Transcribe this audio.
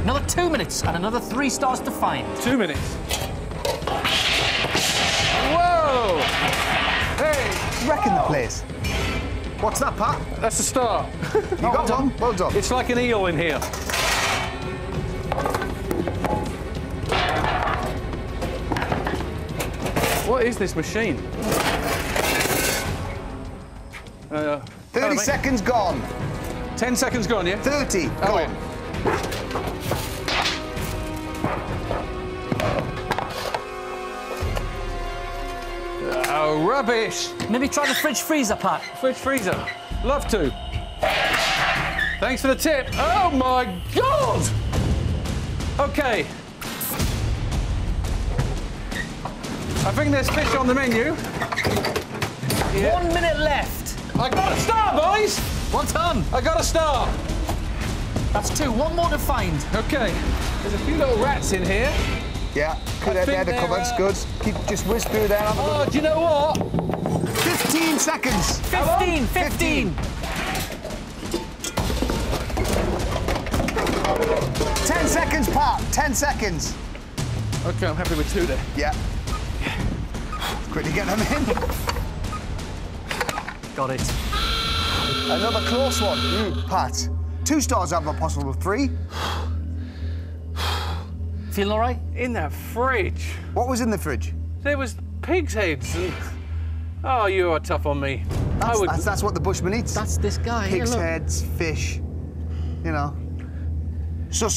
Another 2 minutes and another 3 stars to find. 2 minutes. Whoa! Hey! Wrecking the place. What's that, Pat? That's the start. You got one? Well done. It's like an eel in here. What is this machine? 30 seconds gone. 10 seconds gone, yeah? 30 Oh, gone. wait. Oh, rubbish! Maybe try the fridge freezer, Pat. Fridge freezer. Love to. Thanks for the tip. Oh my God! Okay. I think there's fish on the menu. Yeah. 1 minute left. I got a star, boys! Well done. I got a star. That's 2. 1 more to find. Okay. There's a few little rats in here. Yeah, good I out think there, the they're, cupboard's good. Keep, just whiz through there. Have a Oh, look. do you know what? 15 seconds. 15. 15. 10 seconds, Pat. 10 seconds. Okay, I'm happy with 2 there. Yeah. Quickly get them in. Got it. Another close one. Pat. 2 stars out of a possible 3. Feeling all right? In that fridge, What was in the fridge? there was pig's heads and... Oh, you are tough on me. That's what the bushman eats. That's this guy. Here, Pig's look. heads, fish, you know. So